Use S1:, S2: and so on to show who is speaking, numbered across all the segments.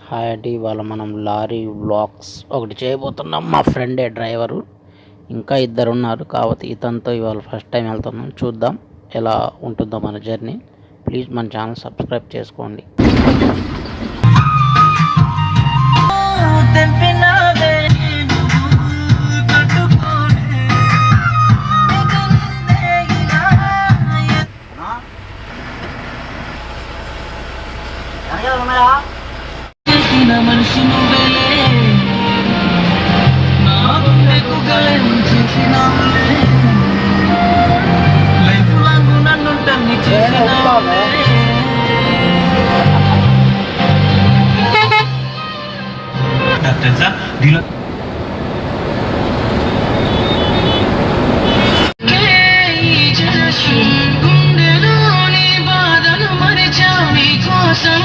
S1: Hi అండి. ఇవాళ మనం లారీ వ్లాగ్స్ ఒకటి చేయబోతున్నాం. మా ఫ్రెండే డ్రైవరు, ఇంకా ఇద్దరు ఉన్నారు. కాకపోతే ఇతనితో ఇవాళ ఫస్ట్ టైం వెళ్తున్నాం. చూద్దాం ఎలా ఉంటుందో మన జర్నీ. ప్లీజ్ మన ఛానల్ సబ్స్క్రైబ్ చేసుకోండి.
S2: మనిషి నువ్వేలే, నా గుండెకు గాయం చేసినావులే, లైఫ్ లాంగ్ నన్ను టన్ని చేసినావులే. తెలుసా దీనిలో గుండెలోని బాధను మరిచావు నీ కోసం,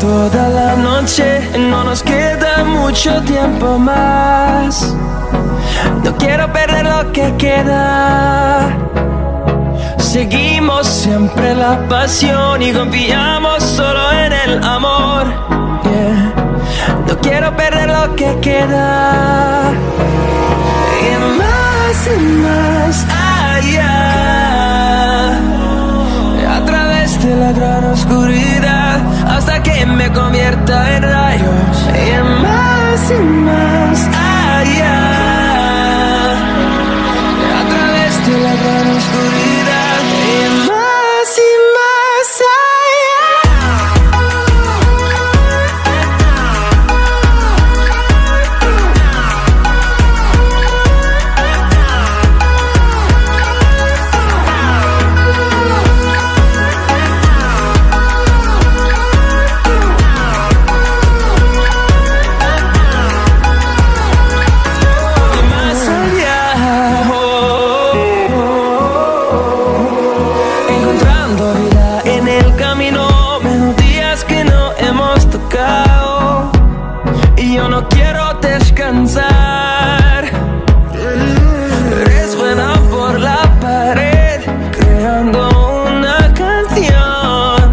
S2: toda la noche, no nos queda mucho tiempo más. No quiero perder lo que queda. Seguimos siempre la pasión y confiamos solo en el amor. Yeah. No quiero perder lo que queda. Y más allá, a través de la gran oscuridad, hasta que me convierta en rayos. Y más allá, a través de la gran oscuridad. Y más allá. Yo no quiero descansar. Resuena por la pared, creando una canción.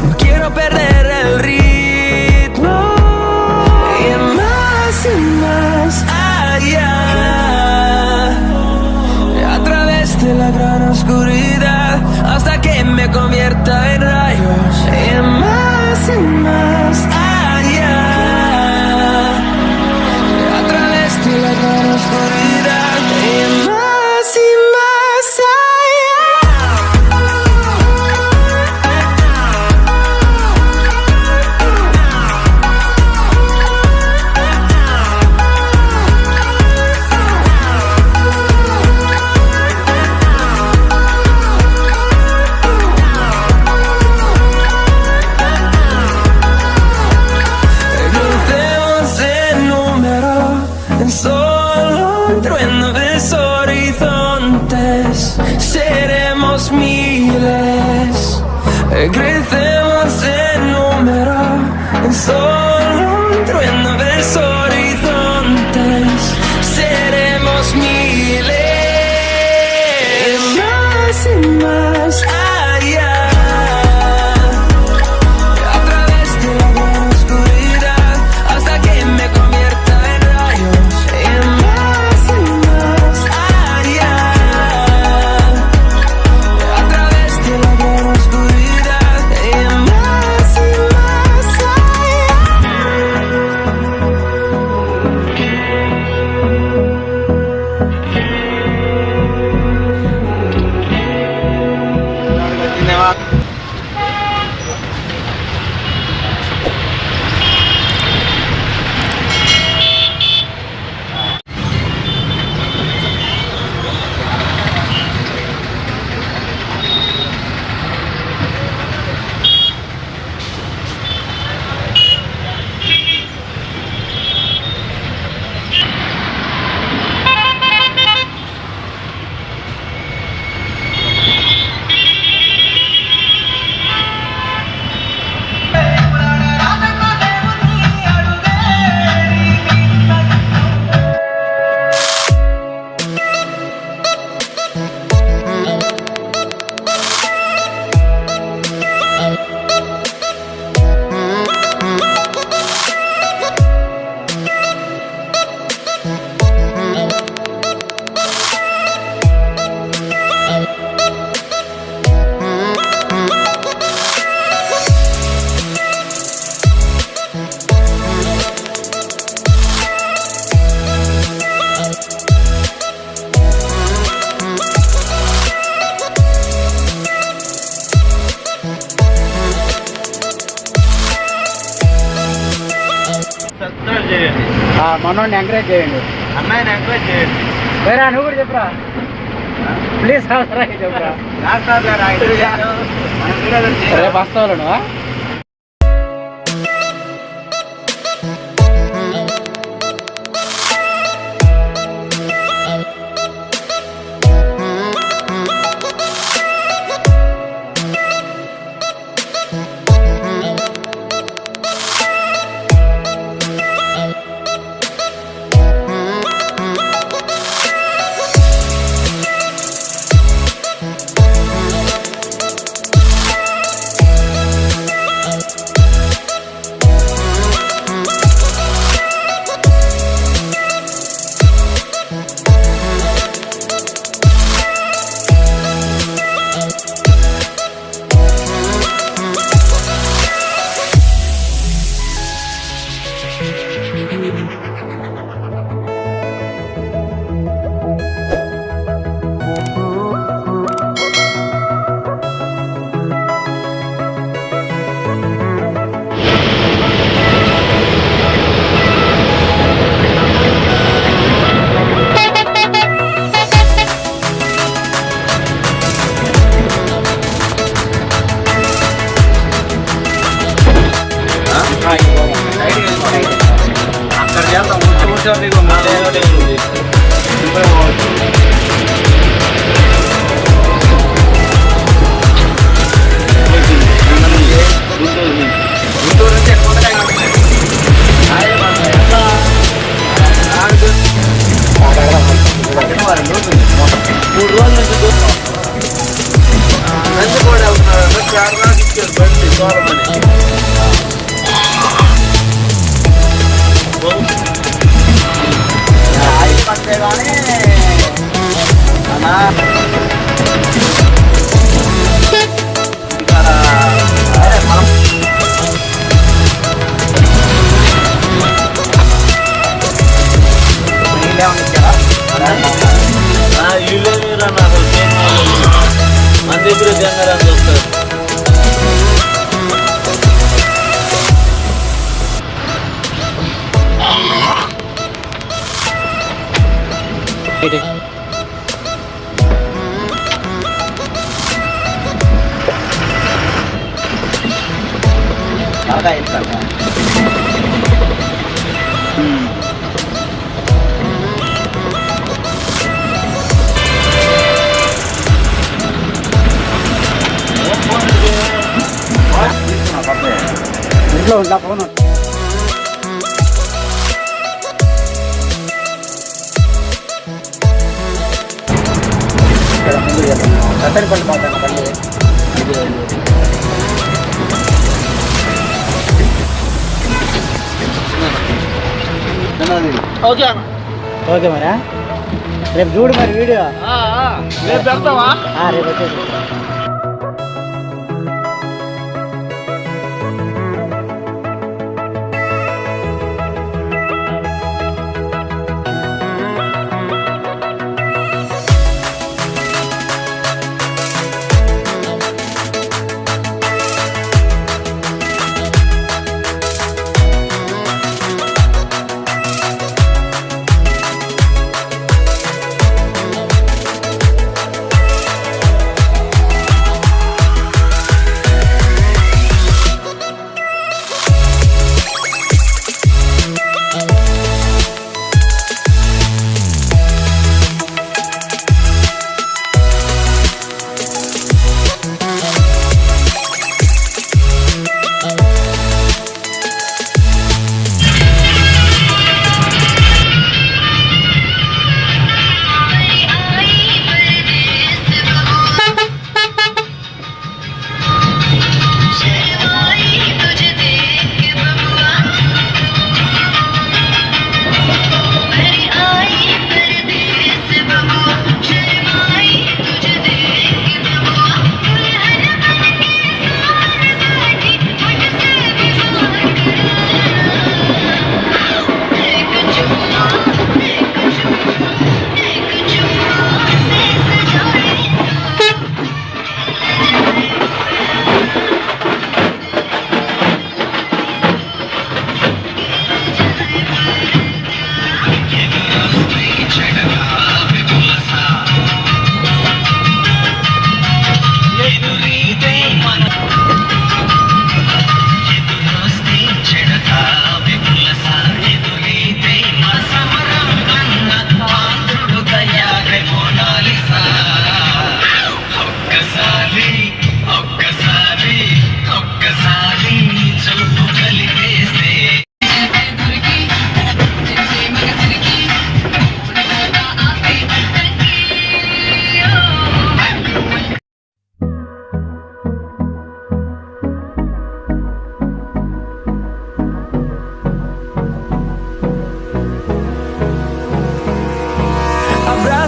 S2: No quiero perder el ritmo. Y más allá, a través de la gran oscuridad, hasta que me convierta en rayos. Y más allá, la gran oscuridad. Y más allá. Crucemos el número en solo un trueno de horizontes. Seremos miles. Crecemos en número en solo un trueno de horizontes. Seremos miles. Más allá, a través de la gran oscuridad, hasta que me convierta en rayos. Y más allá, a través de la gran oscuridad. Y más allá.
S3: చేయండి,
S1: మనోడిని encourage చేయండి,
S3: అమ్మాయిని encourage చేయండి.
S1: వేరా నువ్వు కూడా చెప్పురా please. చెప్పురా రేపు వస్తావు నువ్వు.
S3: అక్కడ చేద్దాం, కూర్చొని మీకు మళ్ళీ గుంటూరు నుంచి ఎక్కువ 3 రోజుల నుంచి నంది కూడా వెళ్తున్నారు. చాలా ఇచ్చారు బండి దూరమని. పడితే కానీ మన దగ్గర జంగారాన్ని వస్తారు. బాగా ఇస్తాను. ఇంట్లో ఉందా ఫోన్? కట్టెలపల్లి పోతాను బండి. ఓకే ఓకే మరి రేపు చూడు మరి వీడియో. రేపు పెడతావా? రేపు వచ్చేసి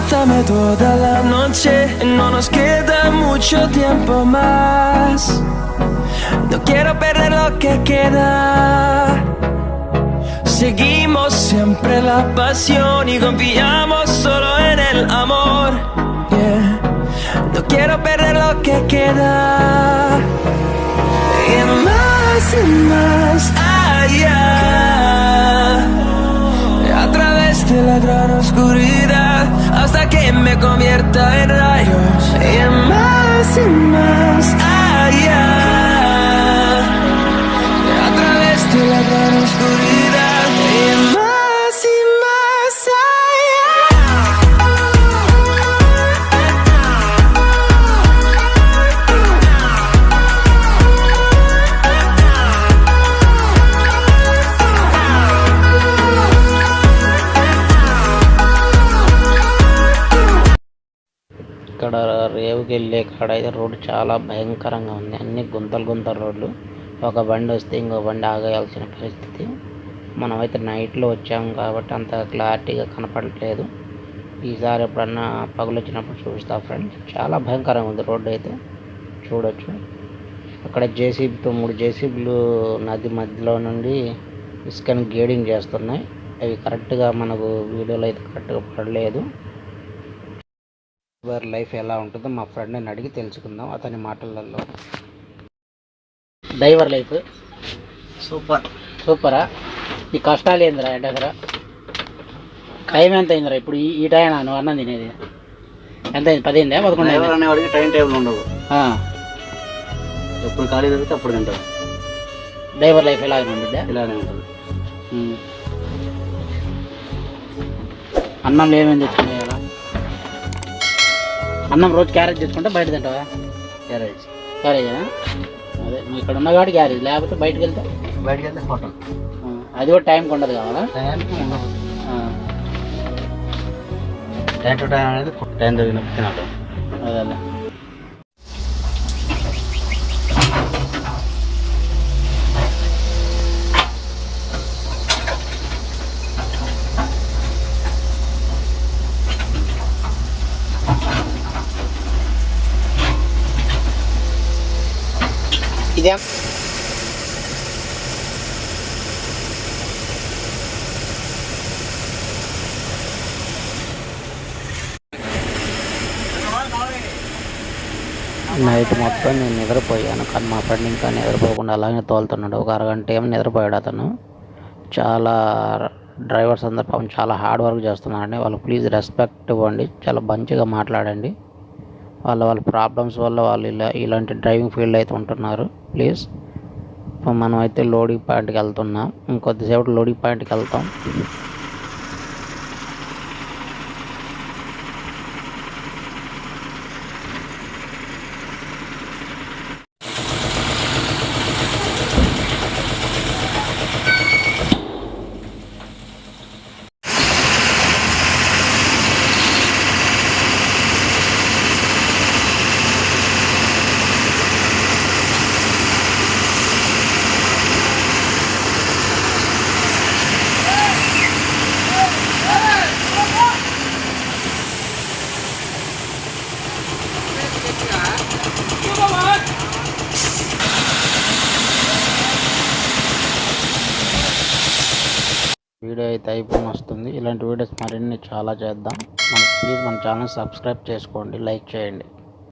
S2: mátame toda la noche, no nos queda mucho tiempo más. No quiero perder lo que queda. Seguimos siempre la pasión y confiamos solo en el amor. Yeah. No quiero perder lo que queda. Y más allá, a través de la gran oscuridad, hasta que me convierta en rayos. Y más allá, a través de la gran oscuridad. Y más allá.
S1: ఇక్కడ రేవుకి వెళ్ళే కాడ అయితే road చాలా భయంకరంగా ఉంది. అన్ని గుంతలు రోడ్లు. ఒక బండి వస్తే ఇంకో బండి ఆగేయాల్సిన పరిస్థితి. మనమైతే నైట్లో వచ్చాము కాబట్టి అంత క్లారిటీగా కనపడట్లేదు. ఈసారి ఎప్పుడన్నా పగులు వచ్చినప్పుడు చూస్తా ఫ్రెండ్స్. చాలా భయంకరంగా ఉంది రోడ్డు అయితే, చూడొచ్చు. అక్కడ జేసీబీతో 3 జేసీబీలు నది మధ్యలో నుండి ఇసుకని గ్రేడింగ్ చేస్తున్నాయి. అవి కరెక్ట్గా మనకు వీడియోలో అయితే కరెక్ట్గా పడలేదు. డ్రైవర్ లైఫ్ ఎలా ఉంటుందో మా ఫ్రెండ్ని అడిగి తెలుసుకుందాం అతని మాటలలో. డ్రైవర్ లైఫ్ సూపరా? ఈ కష్టాలు ఏందిరా దగ్గర? టైం ఎంత అయిందిరా ఇప్పుడు? ఈ టైం నువ్వు అన్నం తినేది ఎంత అయింది? 10 అయిందా 11 అయిందా?
S3: అనేవాడికి టైం టేబుల్ ఉండదు. ఎప్పుడు ఖాళీ దొరికితే అప్పుడు తింటారు.
S1: డ్రైవర్ లైఫ్ ఎలాగే ఉంటుందా?
S3: ఇలానే ఉంటుంది.
S1: అన్నంలో ఏమేమి తెచ్చుకున్నాయి? అన్నం రోజు క్యారేజ్ తెచ్చుకుంటే బయట తింటావా? క్యారేజా? అదే నువ్వు ఇక్కడ ఉన్న కాబట్టి క్యారేజ్, లేకపోతే బయటకు వెళ్తే
S3: హోటల్.
S1: అది కూడా టైంకి ఉండదు కావాలా?
S3: టైంకి ఉండదు. టైం టు టైం అనేది టైం జరిగినప్పుడు తినాలి.
S1: అదే ఇదే నైట్ మొత్తం నేను నిద్రపోయాను, కానీ మా ఫ్రెండ్ ఇంకా నిద్రపోకుండా అలాగే తోలుతున్నాడు. ఒక అరగంట ఏమో నిద్రపోయాడు అతను. చాలా డ్రైవర్స్ అందరు పాపం చాలా హార్డ్ వర్క్ చేస్తున్నారండి. వాళ్ళు ప్లీజ్ రెస్పెక్ట్ ఇవ్వండి, చాలా మంచిగా మాట్లాడండి. వాళ్ళ ప్రాబ్లమ్స్ వల్ల వాళ్ళు ఇలాంటి డ్రైవింగ్ ఫీల్డ్ అయితే ఉంటున్నారు. ప్లీజ్. మనం అయితే లోడింగ్ పాయింట్కి వెళ్తున్నాం, ఇంకొద్దిసేపు లోడింగ్ పాయింట్కి వెళ్తాం. వీడియో అయితే అయిపోయి వస్తుంది. ఇలాంటి వీడియోస్ మరిన్ని చాలా చేద్దాం. ప్లీజ్ మన ఛానల్ సబ్స్క్రైబ్ చేసుకోండి, లైక్ చేయండి.